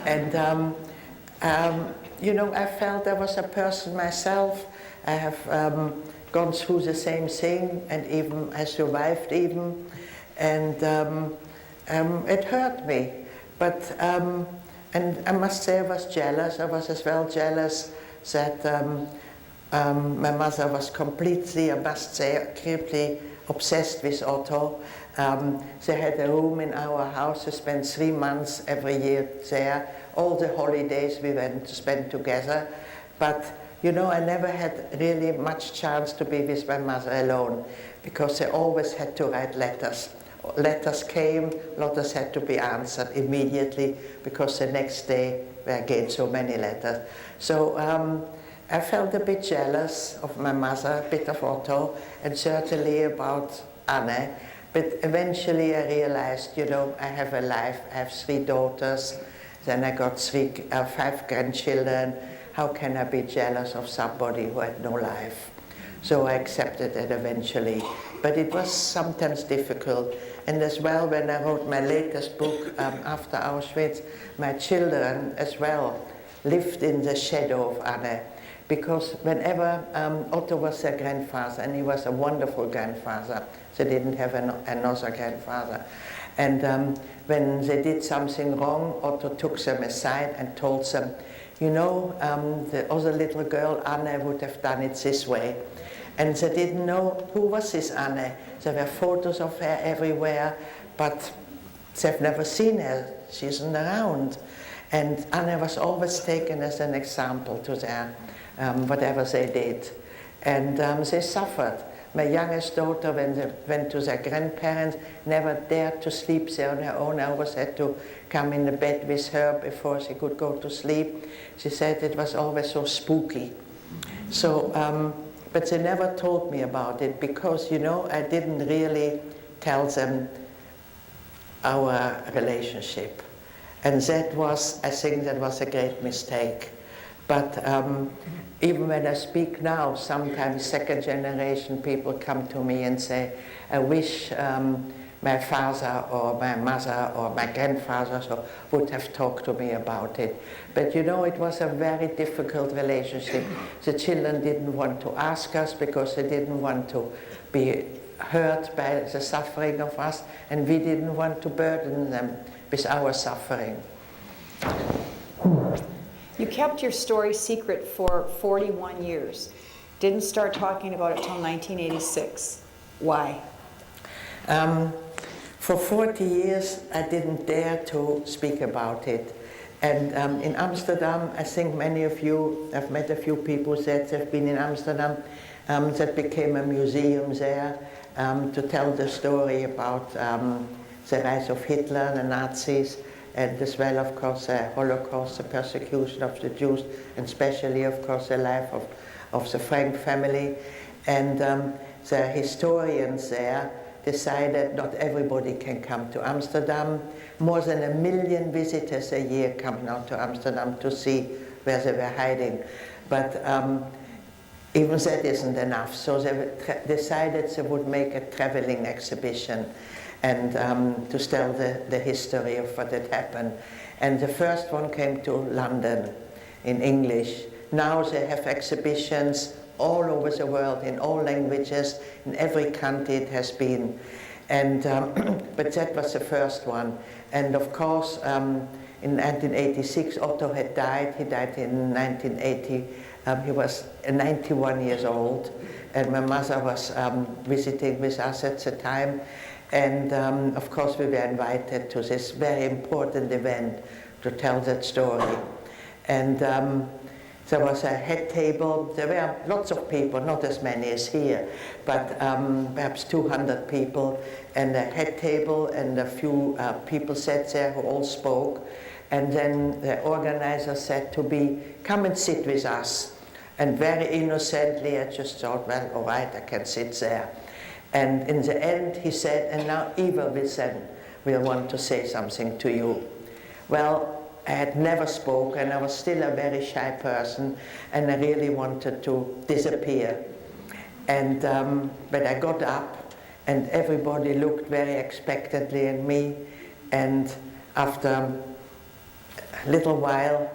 And you know, I felt I was a person myself. I have gone through the same thing, and even I survived even, and it hurt me. But and I must say I was jealous. I was as well jealous that my mother was completely, I must say, completely obsessed with Otto. They had a room in our house. They spent 3 months every year there. All the holidays we went to spend together. But, you know, I never had really much chance to be with my mother alone, because I always had to write letters. Letters came, letters had to be answered immediately, because the next day were again so many letters. So I felt a bit jealous of my mother, a bit of Otto, and certainly about Anne. But eventually I realized, you know, I have a life. I have 3 daughters. Then I got 5 grandchildren. How can I be jealous of somebody who had no life? So I accepted it eventually. But it was sometimes difficult. And as well, when I wrote my latest book after Auschwitz, my children as well lived in the shadow of Anne. Because whenever Otto was their grandfather, and he was a wonderful grandfather, they didn't have another grandfather. And when they did something wrong, Otto took them aside and told them, you know, the other little girl, Anne, would have done it this way. And they didn't know who was this Anne. There were photos of her everywhere, but they've never seen her. She isn't around. And Anne was always taken as an example to their whatever they did. And they suffered. My youngest daughter, when they went to their grandparents, never dared to sleep there on her own. I always had to come in the bed with her before she could go to sleep. She said it was always so spooky. So, but they never told me about it, because, you know, I didn't really tell them our relationship. And that was, I think that was a great mistake. But even when I speak now, sometimes second generation people come to me and say, I wish my father or my mother or my grandfather would have talked to me about it. But you know, it was a very difficult relationship. The children didn't want to ask us because they didn't want to be hurt by the suffering of us, and we didn't want to burden them with our suffering. You kept your story secret for 41 years. Didn't start talking about it till 1986. Why? For 40 years, I didn't dare to speak about it. And in Amsterdam, I think many of you, I've met a few people that have been in Amsterdam, that became a museum there to tell the story about the rise of Hitler, the Nazis, and as well, of course, the Holocaust, the persecution of the Jews, and especially, of course, the life of the Frank family. And the historians there decided not everybody can come to Amsterdam. More than 1 million visitors a year come now to Amsterdam to see where they were hiding. But even that isn't enough. So they decided they would make a traveling exhibition and to tell the history of what had happened. And the first one came to London in English. Now they have exhibitions all over the world, in all languages, in every country it has been. And, but that was the first one. And of course, in 1986, Otto had died. He died in 1980. He was 91 years old. And my mother was visiting with us at the time. And of course, we were invited to this very important event to tell that story. And there was a head table. There were lots of people, not as many as here, but perhaps 200 people, and a head table, and a few people sat there who all spoke. And then the organizer said to me, come and sit with us. And very innocently, I just thought, well, all right, I can sit there. And in the end, he said, and now Eva will want to say something to you. Well, I had never spoken. I was still a very shy person, and I really wanted to disappear. And but I got up, and everybody looked very expectantly at me. And after little while,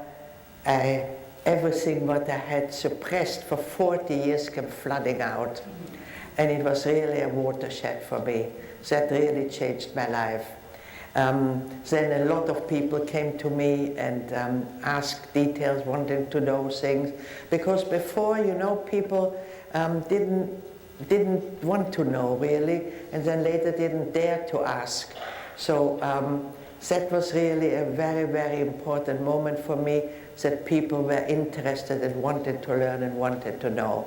everything what I had suppressed for 40 years came flooding out. And it was really a watershed for me. That really changed my life. Then a lot of people came to me and asked details, wanting to know things. Because before, you know, people didn't want to know really, and then later didn't dare to ask. So that was really a very, very important moment for me, that people were interested and wanted to learn and wanted to know.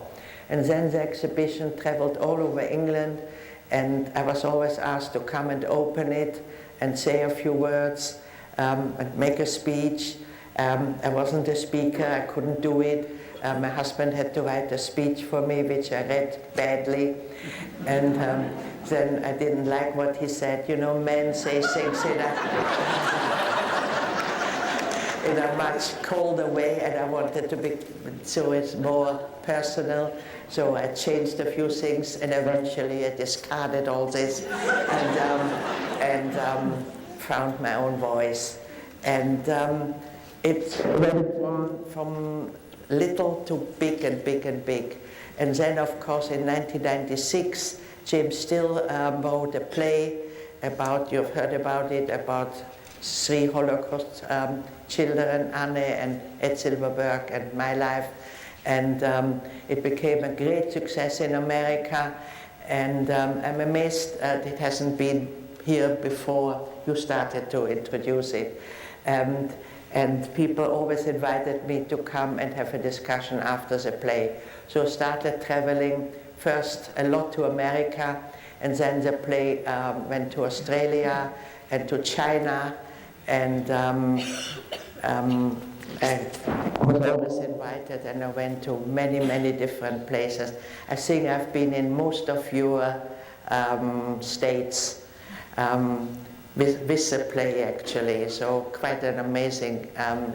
And then the exhibition traveled all over England, and I was always asked to come and open it and say a few words and make a speech. I wasn't a speaker, I couldn't do it. My husband had to write a speech for me, which I read badly. And then I didn't like what he said. You know, men say things in a much colder way, and I wanted to be, so it's more personal. So I changed a few things, and eventually I discarded all this and found my own voice. And it went from little to big and big and big. And then, of course, in 1996, James Still wrote a play about, you've heard about it, about 3 Holocaust children, Anne and Ed Silverberg and my life. And it became a great success in America. And I'm amazed it hasn't been here before you started to introduce it. And people always invited me to come and have a discussion after the play. So I started traveling first a lot to America, and then the play went to Australia and to China, and I was always invited, and I went to many, many different places. I think I've been in most of your states with the play, actually. So quite an amazing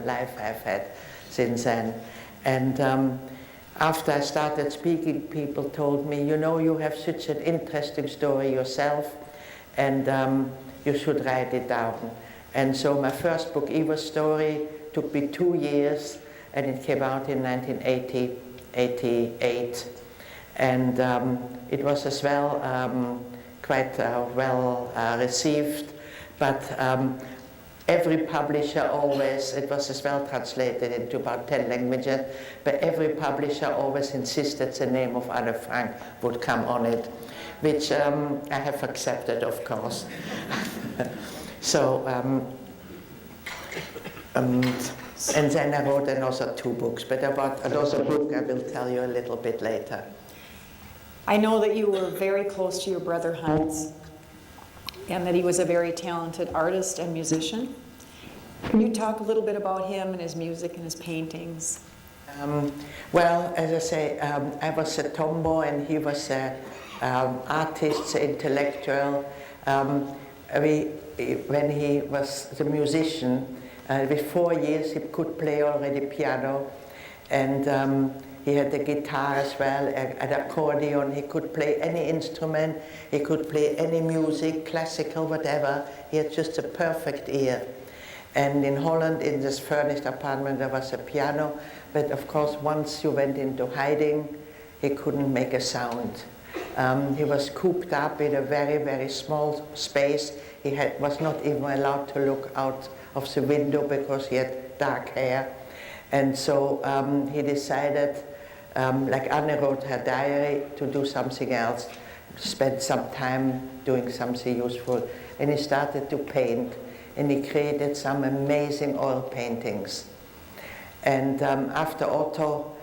life I've had since then. And after I started speaking, people told me, you know, you have such an interesting story yourself, and you should write it down. And so my first book, Eva's Story, took me 2 years, and it came out in 1988. And it was as well quite well received, but every publisher always, it was as well translated into about 10 languages, but every publisher always insisted the name of Anne Frank would come on it, which I have accepted, of course. So, and then I wrote another 2 books, but about another book I will tell you a little bit later. I know that you were very close to your brother Hans, and that he was a very talented artist and musician. Can you talk a little bit about him and his music and his paintings? Well, as I say, I was a tomboy and he was an artist, intellectual. When he was the musician, with 4 years he could play already piano, and he had the guitar as well, an accordion. He could play any instrument, he could play any music, classical, whatever. He had just a perfect ear. And in Holland, in this furnished apartment, there was a piano, but of course once you went into hiding, he couldn't make a sound. He was cooped up in a very, very small space. He was not even allowed to look out of the window because he had dark hair. And so he decided, like Anne wrote her diary, to do something else, spend some time doing something useful. And he started to paint, and he created some amazing oil paintings. And after Otto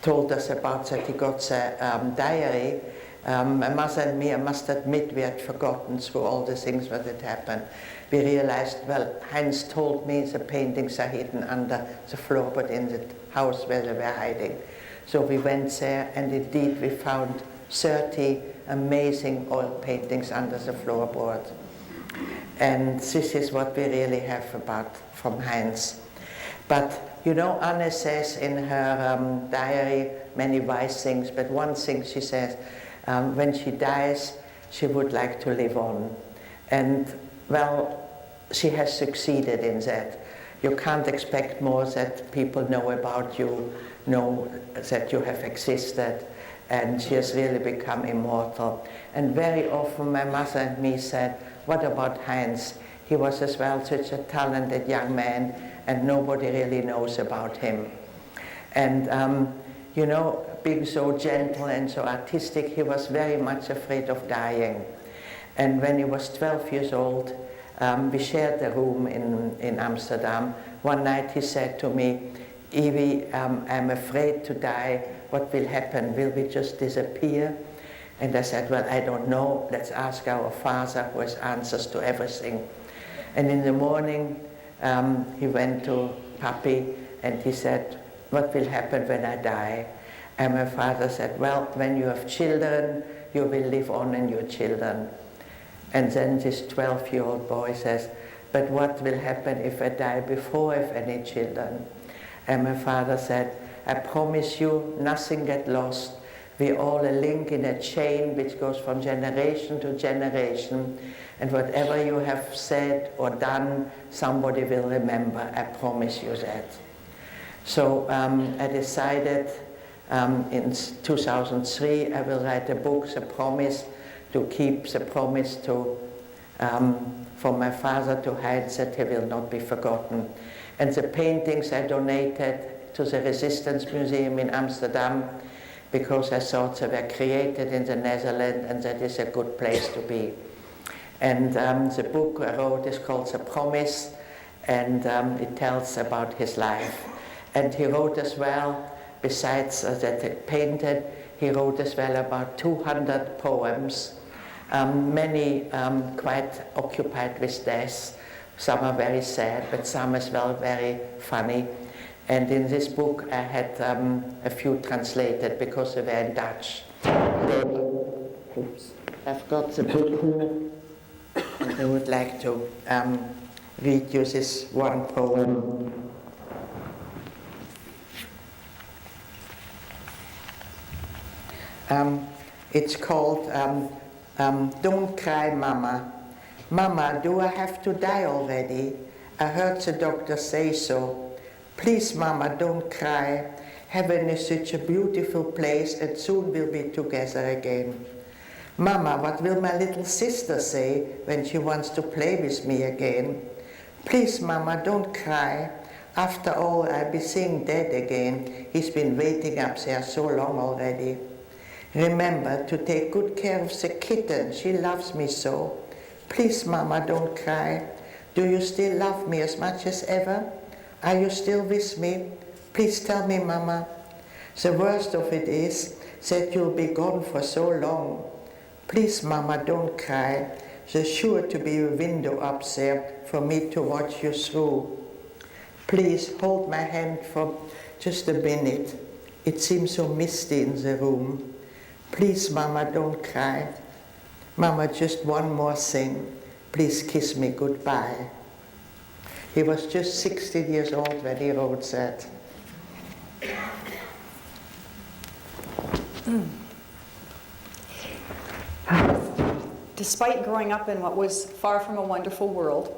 told us about that he got the diary, my mother and me, I must admit, we had forgotten through all the things that had happened. We realized, well, Heinz told me the paintings are hidden under the floorboard in the house where they were hiding. So we went there, and indeed we found 30 amazing oil paintings under the floorboard. And this is what we really have about from Heinz. But you know, Anne says in her diary many wise things, but one thing she says, when she dies, she would like to live on. And well, she has succeeded in that. you can't expect more that people know about you, know that you have existed, and she has really become immortal. And very often my mother and me said, what about Heinz? He was as well such a talented young man, and nobody really knows about him. And you know, being so gentle and so artistic, he was very much afraid of dying. And when he was 12 years old, we shared a room in Amsterdam. One night he said to me, Evie, I'm afraid to die. What will happen? Will we just disappear? And I said, well, I don't know. Let's ask our Father, who has answers to everything. And in the morning, he went to Papi and he said, what will happen when I die? And my father said, well, when you have children, you will live on in your children. And then this 12-year-old boy says, but what will happen if I die before I have any children? And my father said, I promise you, nothing get lost. We're all a link in a chain which goes from generation to generation. And whatever you have said or done, somebody will remember. I promise you that. So I decided in 2003 I will write a book, The Promise, to keep the promise to, from my father to Heinz, that he will not be forgotten. And the paintings I donated to the Resistance Museum in Amsterdam because I thought they were created in the Netherlands and that is a good place to be. And the book I wrote is called The Promise, and it tells about his life. And he wrote as well, besides that he painted, he wrote as well about 200 poems, many quite occupied with death. Some are very sad, but some as well very funny. And in this book I had a few translated because they were in Dutch. Oops. I've got the book here, and I would like to read you this one poem. It's called Don't Cry, Mama. Mama, do I have to die already? I heard the doctor say so. Please, Mama, don't cry. Heaven is such a beautiful place and soon we'll be together again. Mama, what will my little sister say when she wants to play with me again? Please, Mama, don't cry. After all, I'll be seeing Dad again. He's been waiting up there so long already. Remember to take good care of the kitten. She loves me so. Please, Mama, don't cry. Do you still love me as much as ever? Are you still with me? Please tell me, Mama. The worst of it is that you'll be gone for so long. Please, Mama, don't cry. There's sure to be a window up there for me to watch you through. Please hold my hand for just a minute. It seems so misty in the room. Please, Mama, don't cry. Mama, just one more thing. Please kiss me goodbye. He was just 60 years old when he wrote that. Despite growing up in what was far from a wonderful world,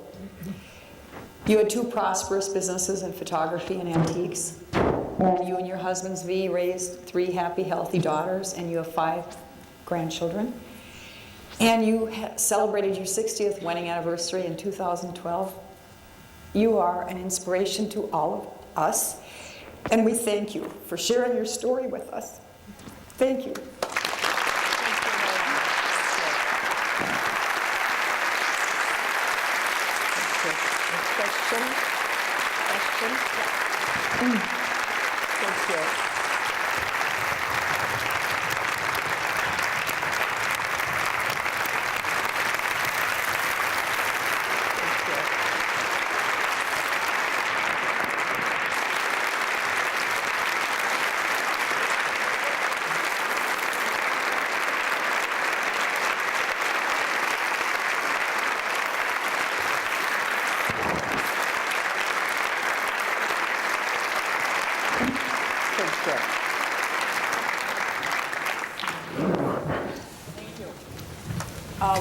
you had two prosperous businesses in photography and antiques. You and your husband Zvi raised 3 happy, healthy daughters, and you have 5 grandchildren. And you celebrated your 60th wedding anniversary in 2012. You are an inspiration to all of us, and we thank you for sharing your story with us. Thank you. Question? Thank you.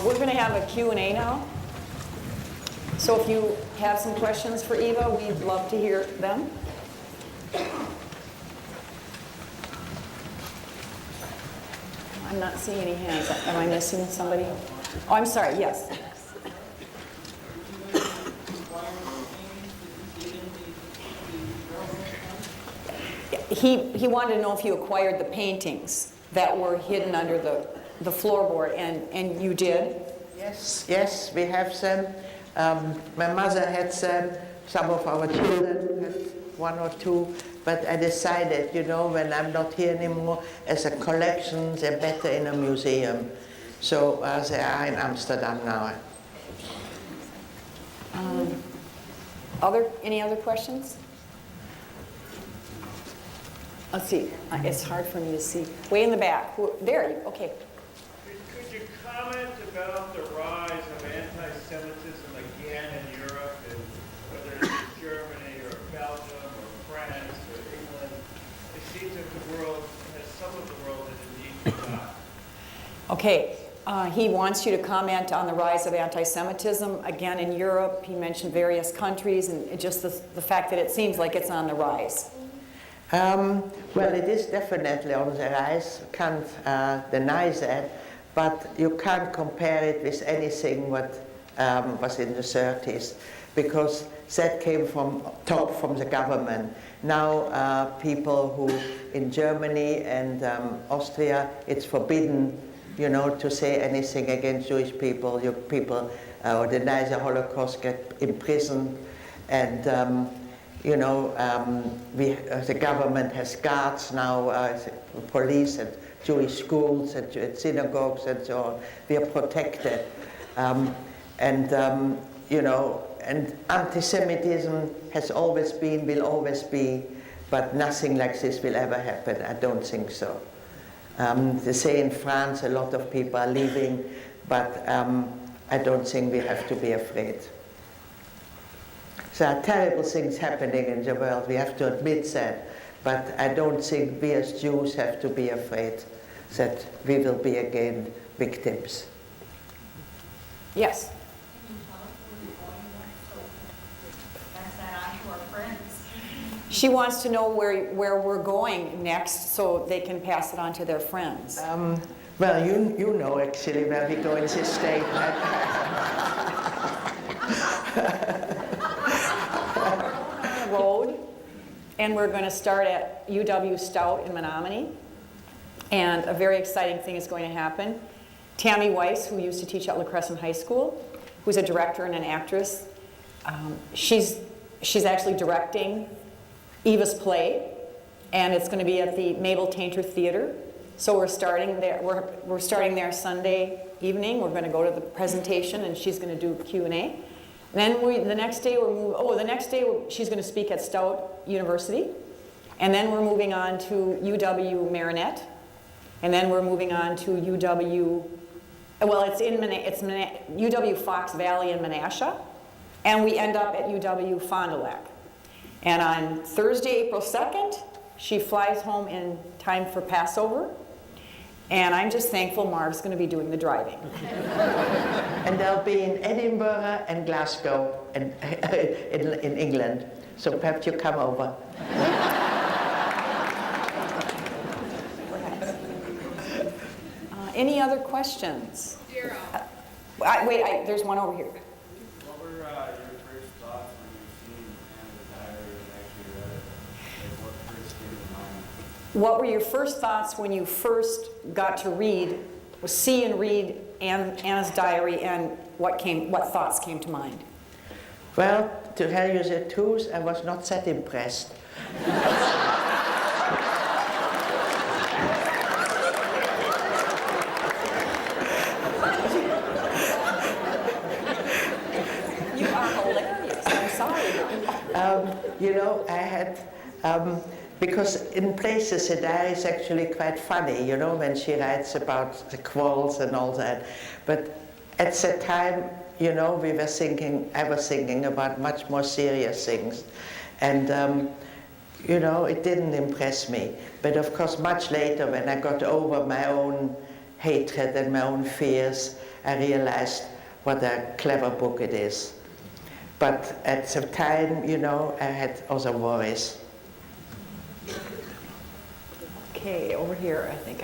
We're going to have a Q&A now. So if you have some questions for Eva, we'd love to hear them. I'm not seeing any hands. Am I missing somebody? Oh, I'm sorry, yes. He wanted to know if you acquired the paintings that were hidden under the floorboard, and you did? Yes, we have them. My mother had them, some of our children had one or two, but I decided, you know, when I'm not here anymore, as a collection, they're better in a museum. So they are in Amsterdam now. Any other questions? Let's see. It's hard for me to see. Way in the back. There you. Okay. Could you comment about the rise of anti-Semitism again in Europe, and whether it's in Germany or Belgium or France or England? It seems that the world has some of the world that it needs not. Okay. He wants you to comment on the rise of anti-Semitism again in Europe. He mentioned various countries and just the fact that it seems like it's on the rise. Well, it is definitely on the rise. Can't deny that, but you can't compare it with anything what was in the 30s, because that came from top from the government. Now people who in Germany and Austria, it's forbidden, you know, to say anything against Jewish people. You people who deny the Holocaust get imprisoned, and you know, the government has guards now, police at Jewish schools, at synagogues, and so on. We are protected, you know, and anti-Semitism has always been, will always be, but nothing like this will ever happen. I don't think so. They say in France a lot of people are leaving, but I don't think we have to be afraid. There are terrible things happening in the world, we have to admit that, but I don't think we as Jews have to be afraid that we will be again victims. Yes? Can you tell us where you're going next, so pass that on to our friends? She wants to know where we're going next so they can pass it on to their friends. Well, you know actually where we go in this state. Road, and we're going to start at UW Stout in Menominee, and a very exciting thing is going to happen. Tammy Weiss, who used to teach at La Crescent High School, who's a director and an actress, she's actually directing Eva's play, and it's going to be at the Mabel Tainter Theater. So we're starting there. We're starting there Sunday evening. We're going to go to the presentation, and she's going to do Q&A. Then the next day she's going to speak at Stout University, and then we're moving on to UW Marinette, and then we're moving on to UW. Well, it's UW Fox Valley in Menasha, and we end up at UW Fond du Lac. And on Thursday, April 2nd, she flies home in time for Passover. And I'm just thankful Marv's going to be doing the driving. And they'll be in Edinburgh and Glasgow and in England. So perhaps you come over. Any other questions? Wait, there's one over here. What were your first thoughts when you seen Anna's diary and actually read it? Like what first came to mind? What were your first thoughts when you first got to see and read Anna's diary, and what thoughts came to mind? Well, to tell you the truth, I was not that impressed. You are hilarious. I'm sorry. You know, I had, because in places the diary is actually quite funny, you know, when she writes about the quarrels and all that. But at that time, you know, I was thinking about much more serious things. And, you know, it didn't impress me. But of course, much later, when I got over my own hatred and my own fears, I realized what a clever book it is. But at the time, you know, I had other worries. Okay, over here, I think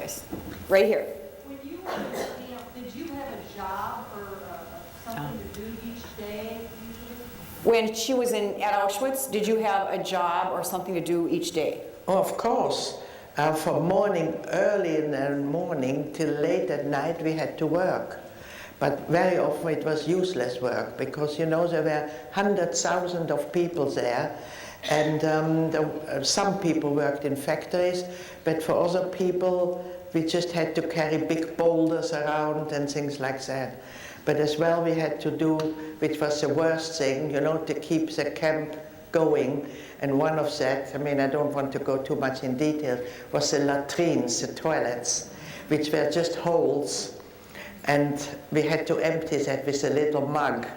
right here. When you were in the camp, did you have a job or something to do each day usually? When she was at Auschwitz, did you have a job or something to do each day? Oh, of course. From morning, early in the morning till late at night, we had to work. But very often it was useless work because, you know, there were 100,000 of people there, and some people worked in factories, but for other people we just had to carry big boulders around and things like that. But as well we had to do, which was the worst thing, you know, to keep the camp going. And one of that, I mean, I don't want to go too much in detail, was the latrines, the toilets, which were just holes. And we had to empty that with a little mug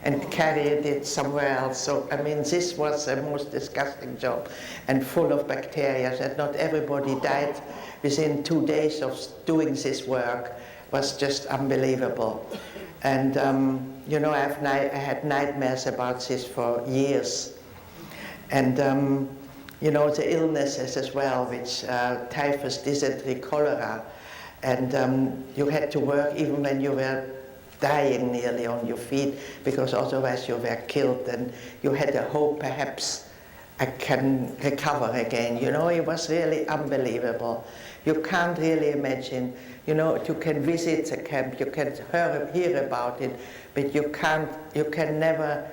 and carry it somewhere else. So, I mean, this was the most disgusting job and full of bacteria that not everybody died within 2 days of doing this work. Was just unbelievable. And, you know, I had nightmares about this for years. And, you know, the illnesses as well, which typhus, dysentery, cholera. And you had to work even when you were dying nearly on your feet, because otherwise you were killed, and you had a hope perhaps I can recover again. You know, it was really unbelievable. You can't really imagine. You know, you can visit the camp, you can hear about it, but you can never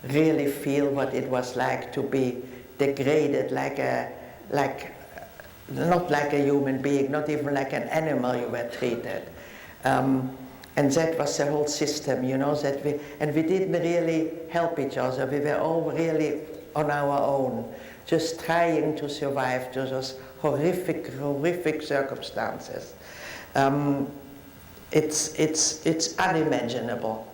really feel what it was like to be degraded not like a human being, not even like an animal you were treated. And that was the whole system, you know, and we didn't really help each other. We were all really on our own, just trying to survive to those horrific circumstances. It's unimaginable.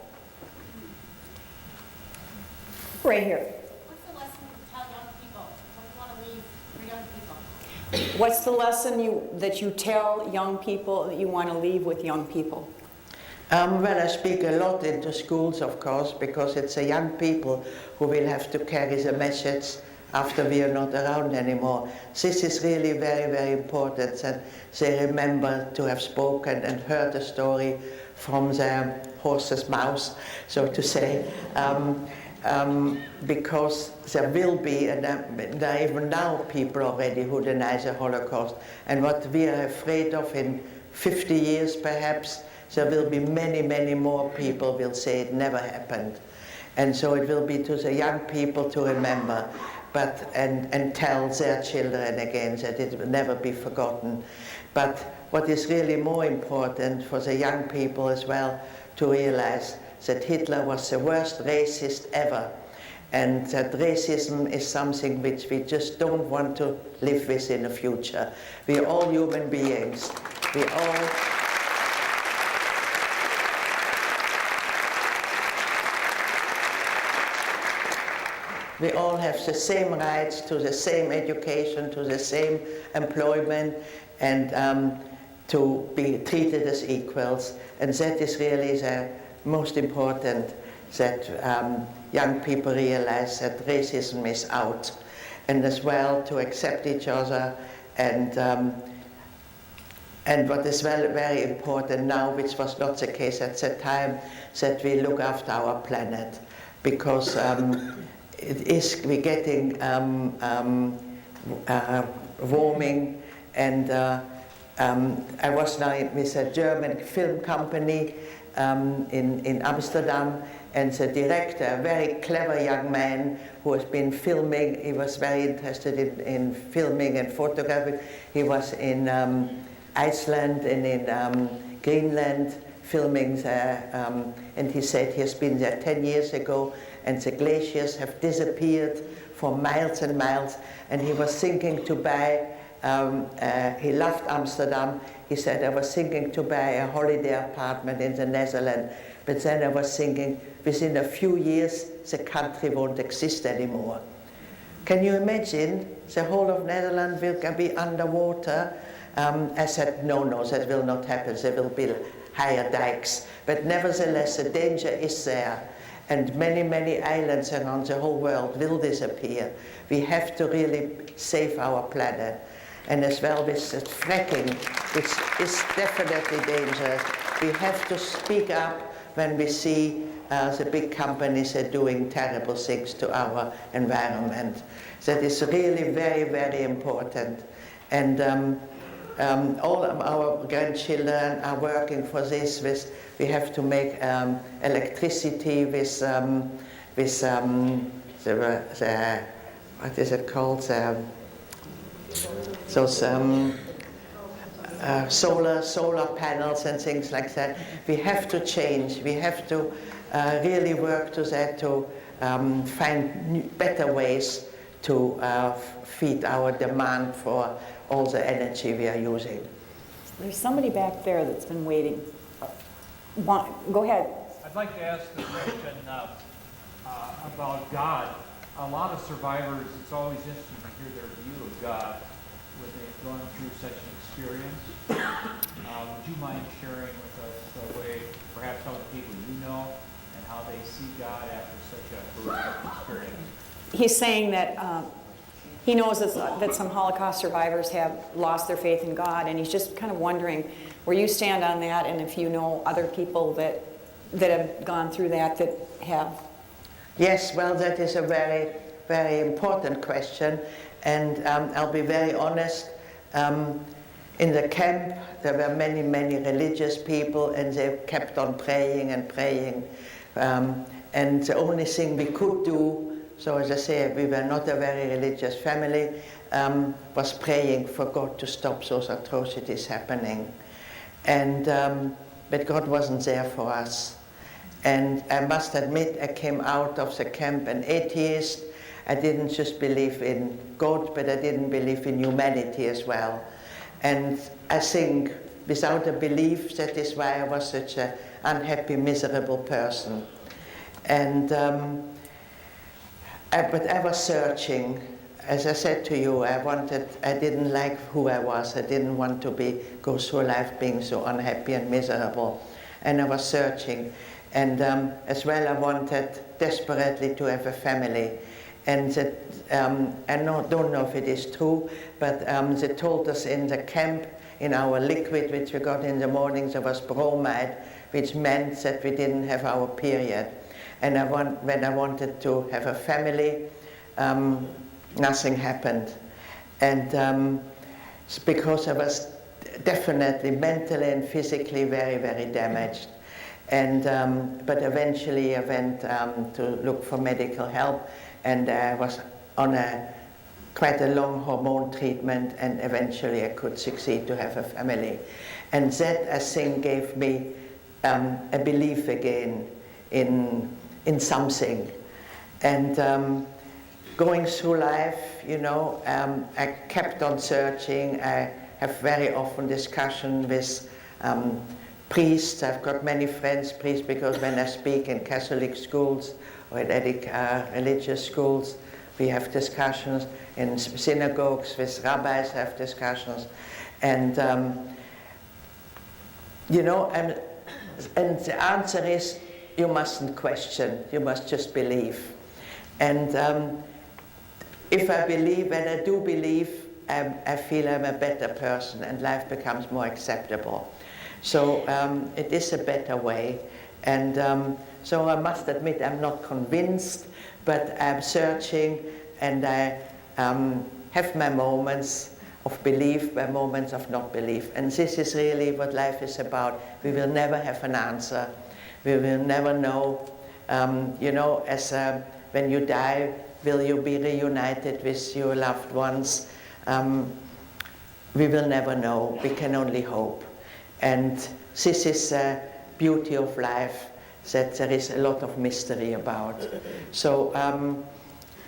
Right here. What's the lesson you tell young people? What do you want to leave for young people? What's the lesson that you tell young people that you want to leave with young people? Well, I speak a lot into schools, of course, because it's the young people who will have to carry the message after we are not around anymore. This is really very, very important that they remember to have spoken and heard the story from the horse's mouth, so to say. Because there will be, and there are even now people already who deny the Holocaust. And what we are afraid of in 50 years perhaps, there will be many, many more people will say it never happened. And so it will be to the young people to remember, and tell their children again that it will never be forgotten. But what is really more important for the young people as well to realize that Hitler was the worst racist ever, and that racism is something which we just don't want to live with in the future. We are all human beings. We all have the same rights to the same education, to the same employment, and to be treated as equals. And that is really the most important, that young people realize that racism is out, and as well to accept each other, and what is very important now, which was not the case at the time, that we look after our planet, because we're getting warming, and I was now with a German film company in Amsterdam, and the director, a very clever young man who has been filming, he was very interested in filming and photography. He was in Iceland and in Greenland filming there, and he said he has been there 10 years ago, and the glaciers have disappeared for miles and miles, and he was thinking to buy, he loved Amsterdam. He said, I was thinking to buy a holiday apartment in the Netherlands, but then I was thinking, within a few years, the country won't exist anymore. Can you imagine? The whole of Netherlands will be underwater. I said, no, that will not happen. There will be higher dikes. But nevertheless, the danger is there. and many, many islands around the whole world will disappear. We have to really save our planet. And as well with fracking, which is definitely dangerous. We have to speak up when we see the big companies are doing terrible things to our environment. That is really very, very important. And all of our grandchildren are working for this. We have to make electricity with what is it called? Those solar panels and things like that. We have to change. We have to really work to that, to find better ways to feed our demand for all the energy we are using. There's somebody back there that's been waiting. Go ahead. I'd like to ask the question about God. A lot of survivors, it's always interesting to hear their view of God when they've gone through such an experience. Would you mind sharing with us the way, perhaps some of the people you know, and how they see God after such a horrific experience? He's saying that he knows that some Holocaust survivors have lost their faith in God, and he's just kind of wondering where you stand on that, and if you know other people that have gone through that have. Yes, well, that is a very, very important question, and I'll be very honest. In the camp, there were many, many religious people, and they kept on praying and praying. And the only thing we could do, so as I say, we were not a very religious family, was praying for God to stop those atrocities happening. And but God wasn't there for us. And I must admit, I came out of the camp an atheist. I didn't just believe in God, but I didn't believe in humanity as well. And I think without a belief, that is why I was such an unhappy, miserable person. And but I was searching. As I said to you, I didn't like who I was. I didn't want to go through life being so unhappy and miserable. And I was searching. And as well, I wanted desperately to have a family. And that, I don't know if it is true, but they told us in the camp, in our liquid which we got in the mornings, there was bromide, which meant that we didn't have our period. And when I wanted to have a family, nothing happened. And it's because I was definitely mentally and physically very, very damaged. And but eventually I went to look for medical help, and I was on quite a long hormone treatment, and eventually I could succeed to have a family. And that, I think, gave me a belief again in something. And going through life, you know, I kept on searching. I have very often discussion with priests. I've got many friends, priests, because when I speak in Catholic schools or at religious schools, we have discussions. In synagogues with rabbis, I have discussions. And, you know, and the answer is, you mustn't question, you must just believe. And if I believe, and I do believe, I feel I'm a better person and life becomes more acceptable. So it is a better way. And so I must admit I'm not convinced, but I'm searching, and I have my moments of belief, my moments of not belief. And this is really what life is about. We will never have an answer. We will never know, you know, as when you die, will you be reunited with your loved ones? We will never know. We can only hope. And this is the beauty of life, that there is a lot of mystery about. So,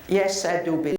yes, I do believe.